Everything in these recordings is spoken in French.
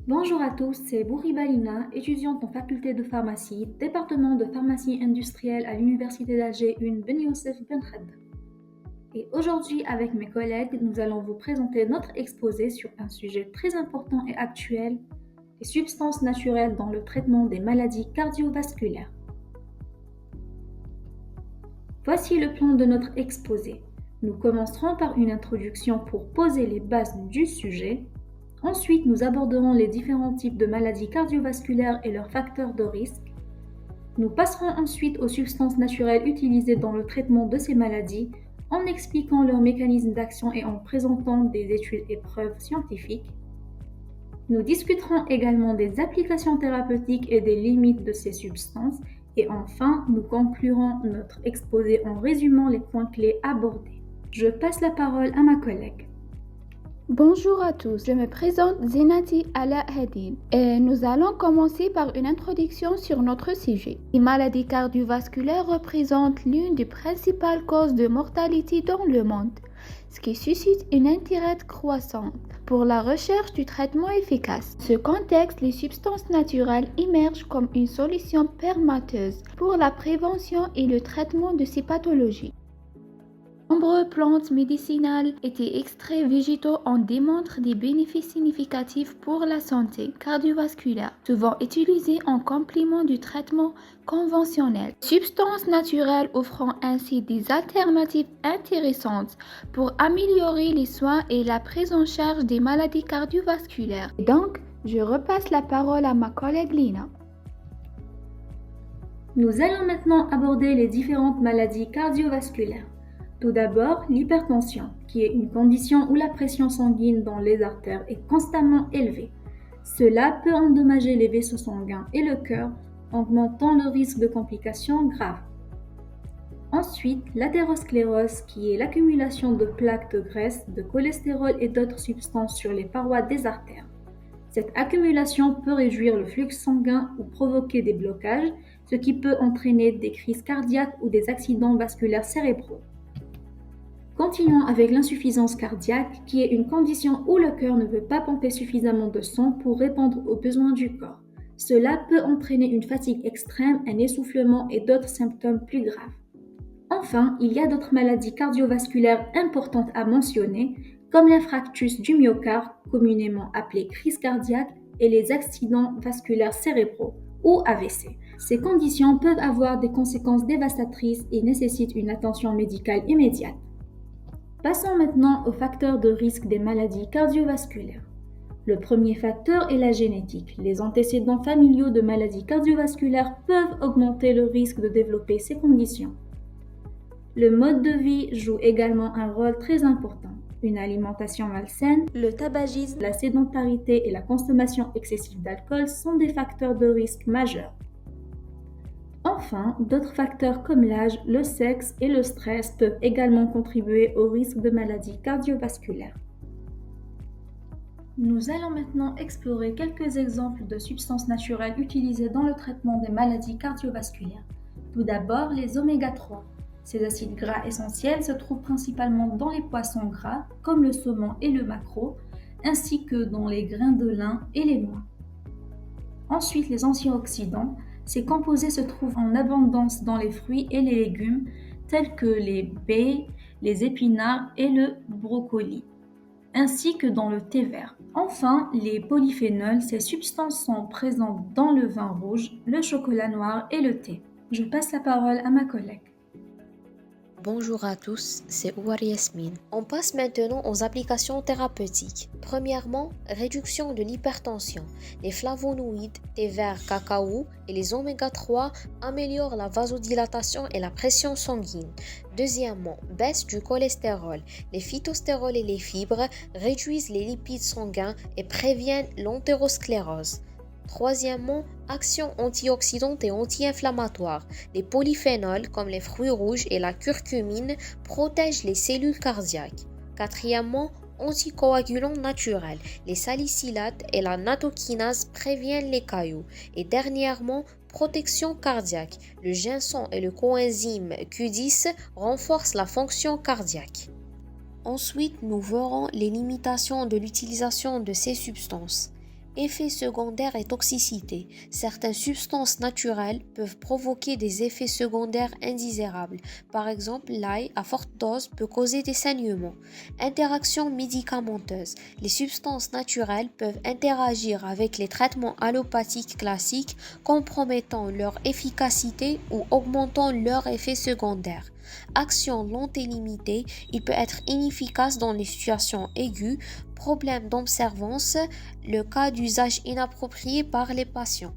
Bonjour à tous, c'est Bouriba Lina, étudiante en faculté de pharmacie, département de pharmacie industrielle à l'Université d'Alger 1 Ben Youssef Ben Khadr. Et aujourd'hui, avec mes collègues, nous allons vous présenter notre exposé sur un sujet très important et actuel, les substances naturelles dans le traitement des maladies cardiovasculaires. Voici le plan de notre exposé. Nous commencerons par une introduction pour poser les bases du sujet. Ensuite, nous aborderons les différents types de maladies cardiovasculaires et leurs facteurs de risque. Nous passerons ensuite aux substances naturelles utilisées dans le traitement de ces maladies en expliquant leurs mécanismes d'action et en présentant des études et preuves scientifiques. Nous discuterons également des applications thérapeutiques et des limites de ces substances. Et enfin, nous conclurons notre exposé en résumant les points clés abordés. Je passe la parole à ma collègue. Bonjour à tous, je me présente Zinati Ala Hadid et nous allons commencer par une introduction sur notre sujet. Les maladies cardiovasculaires représentent l'une des principales causes de mortalité dans le monde, ce qui suscite une intérêt croissante pour la recherche du traitement efficace. Dans ce contexte, les substances naturelles émergent comme une solution permetteuse pour la prévention et le traitement de ces pathologies. De nombreuses plantes médicinales et des extraits végétaux en démontrent des bénéfices significatifs pour la santé cardiovasculaire, souvent utilisés en complément du traitement conventionnel. Substances naturelles offrant ainsi des alternatives intéressantes pour améliorer les soins et la prise en charge des maladies cardiovasculaires. Et donc, je repasse la parole à ma collègue Lina. Nous allons maintenant aborder les différentes maladies cardiovasculaires. Tout d'abord, l'hypertension, qui est une condition où la pression sanguine dans les artères est constamment élevée. Cela peut endommager les vaisseaux sanguins et le cœur, augmentant le risque de complications graves. Ensuite, l'athérosclérose, qui est l'accumulation de plaques de graisse, de cholestérol et d'autres substances sur les parois des artères. Cette accumulation peut réduire le flux sanguin ou provoquer des blocages, ce qui peut entraîner des crises cardiaques ou des accidents vasculaires cérébraux. Continuons avec l'insuffisance cardiaque, qui est une condition où le cœur ne peut pas pomper suffisamment de sang pour répondre aux besoins du corps. Cela peut entraîner une fatigue extrême, un essoufflement et d'autres symptômes plus graves. Enfin, il y a d'autres maladies cardiovasculaires importantes à mentionner, comme l'infarctus du myocarde, communément appelé crise cardiaque, et les accidents vasculaires cérébraux, ou AVC. Ces conditions peuvent avoir des conséquences dévastatrices et nécessitent une attention médicale immédiate. Passons maintenant aux facteurs de risque des maladies cardiovasculaires. Le premier facteur est la génétique. Les antécédents familiaux de maladies cardiovasculaires peuvent augmenter le risque de développer ces conditions. Le mode de vie joue également un rôle très important. Une alimentation malsaine, le tabagisme, la sédentarité et la consommation excessive d'alcool sont des facteurs de risque majeurs. Enfin, d'autres facteurs comme l'âge, le sexe et le stress peuvent également contribuer au risque de maladies cardiovasculaires. Nous allons maintenant explorer quelques exemples de substances naturelles utilisées dans le traitement des maladies cardiovasculaires. Tout d'abord, les oméga 3. Ces acides gras essentiels se trouvent principalement dans les poissons gras, comme le saumon et le maquereau, ainsi que dans les grains de lin et les noix. Ensuite, les antioxydants. Ces composés se trouvent en abondance dans les fruits et les légumes, tels que les baies, les épinards et le brocoli, ainsi que dans le thé vert. Enfin, les polyphénols, ces substances sont présentes dans le vin rouge, le chocolat noir et le thé. Je passe la parole à ma collègue. Bonjour à tous, c'est Ouar Yasmine. On passe maintenant aux applications thérapeutiques. Premièrement, réduction de l'hypertension. Les flavonoïdes, thé vert, cacao et les oméga 3 améliorent la vasodilatation et la pression sanguine. Deuxièmement, baisse du cholestérol. Les phytostérols et les fibres réduisent les lipides sanguins et préviennent l'athérosclérose. Troisièmement, action antioxydante et anti-inflammatoire. Les polyphénols comme les fruits rouges et la curcumine protègent les cellules cardiaques. Quatrièmement, anticoagulants naturels. Les salicylates et la nattokinase préviennent les caillots. Et dernièrement, protection cardiaque. Le ginseng et le coenzyme Q10 renforcent la fonction cardiaque. Ensuite, nous verrons les limitations de l'utilisation de ces substances. Effets secondaires et toxicité. Certaines substances naturelles peuvent provoquer des effets secondaires indésirables. Par exemple, l'ail à forte dose peut causer des saignements. Interactions médicamenteuses. Les substances naturelles peuvent interagir avec les traitements allopathiques classiques, compromettant leur efficacité ou augmentant leurs effets secondaires. Action lente et limitée, il peut être inefficace dans les situations aiguës, problèmes d'observance, le cas d'usage inapproprié par les patients.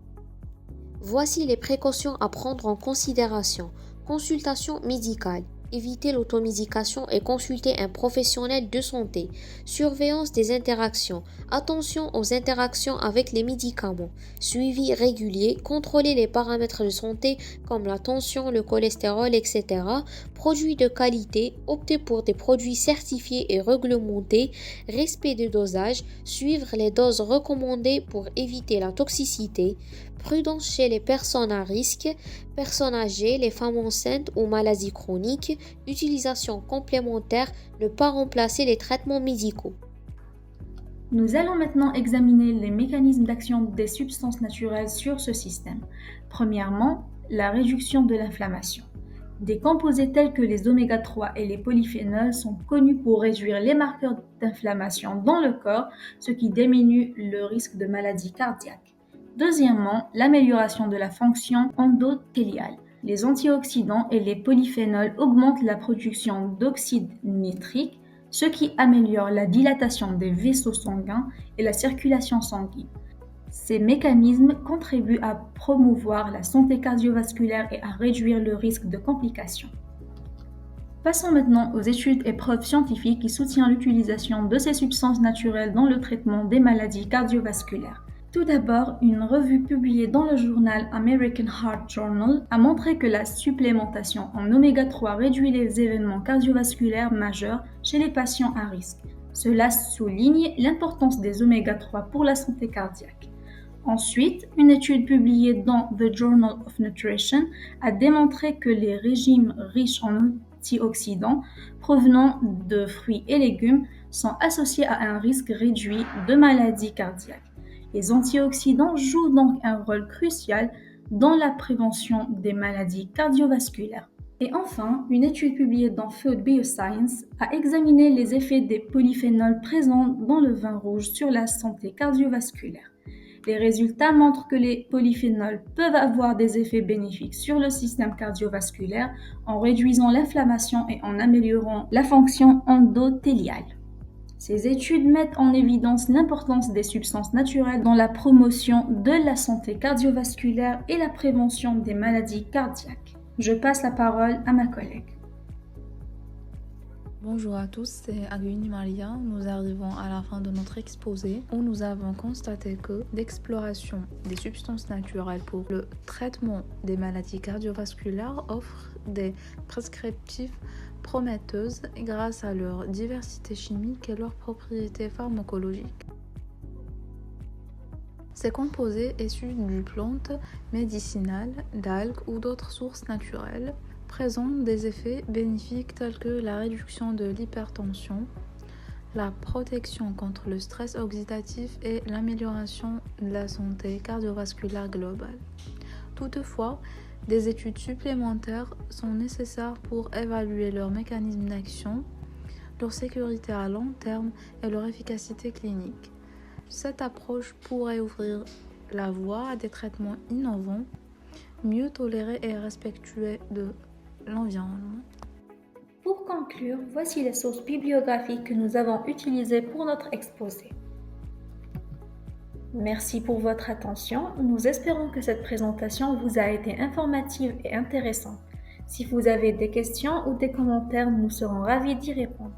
Voici les précautions à prendre en considération. Consultation médicale. Éviter l'automédication et consulter un professionnel de santé. Surveillance des interactions. Attention aux interactions avec les médicaments. Suivi régulier. Contrôler les paramètres de santé comme la tension, le cholestérol, etc. Produits de qualité. Opter pour des produits certifiés et réglementés. Respect des dosages. Suivre les doses recommandées pour éviter la toxicité. Prudence chez les personnes à risque, personnes âgées, les femmes enceintes ou maladies chroniques, utilisation complémentaire, ne pas remplacer les traitements médicaux. Nous allons maintenant examiner les mécanismes d'action des substances naturelles sur ce système. Premièrement, la réduction de l'inflammation. Des composés tels que les oméga 3 et les polyphénols sont connus pour réduire les marqueurs d'inflammation dans le corps, ce qui diminue le risque de maladie cardiaque. Deuxièmement, l'amélioration de la fonction endothéliale. Les antioxydants et les polyphénols augmentent la production d'oxyde nitrique, ce qui améliore la dilatation des vaisseaux sanguins et la circulation sanguine. Ces mécanismes contribuent à promouvoir la santé cardiovasculaire et à réduire le risque de complications. Passons maintenant aux études et preuves scientifiques qui soutiennent l'utilisation de ces substances naturelles dans le traitement des maladies cardiovasculaires. Tout d'abord, une revue publiée dans le journal American Heart Journal a montré que la supplémentation en oméga 3 réduit les événements cardiovasculaires majeurs chez les patients à risque. Cela souligne l'importance des oméga 3 pour la santé cardiaque. Ensuite, une étude publiée dans The Journal of Nutrition a démontré que les régimes riches en antioxydants provenant de fruits et légumes sont associés à un risque réduit de maladies cardiaques. Les antioxydants jouent donc un rôle crucial dans la prévention des maladies cardiovasculaires. Et enfin, une étude publiée dans Food Bioscience a examiné les effets des polyphénols présents dans le vin rouge sur la santé cardiovasculaire. Les résultats montrent que les polyphénols peuvent avoir des effets bénéfiques sur le système cardiovasculaire en réduisant l'inflammation et en améliorant la fonction endothéliale. Ces études mettent en évidence l'importance des substances naturelles dans la promotion de la santé cardiovasculaire et la prévention des maladies cardiaques. Je passe la parole à ma collègue. Bonjour à tous, c'est Aguini Maria. Nous arrivons à la fin de notre exposé où nous avons constaté que l'exploration des substances naturelles pour le traitement des maladies cardiovasculaires offre des prescriptifs prometteuses grâce à leur diversité chimique et leurs propriétés pharmacologiques. Ces composés issus de plantes médicinales, d'algues ou d'autres sources naturelles présentent des effets bénéfiques tels que la réduction de l'hypertension, la protection contre le stress oxydatif et l'amélioration de la santé cardiovasculaire globale. Toutefois, des études supplémentaires sont nécessaires pour évaluer leur mécanisme d'action, leur sécurité à long terme et leur efficacité clinique. Cette approche pourrait ouvrir la voie à des traitements innovants, mieux tolérés et respectueux de l'environnement. Pour conclure, voici les sources bibliographiques que nous avons utilisées pour notre exposé. Merci pour votre attention. Nous espérons que cette présentation vous a été informative et intéressante. Si vous avez des questions ou des commentaires, nous serons ravis d'y répondre.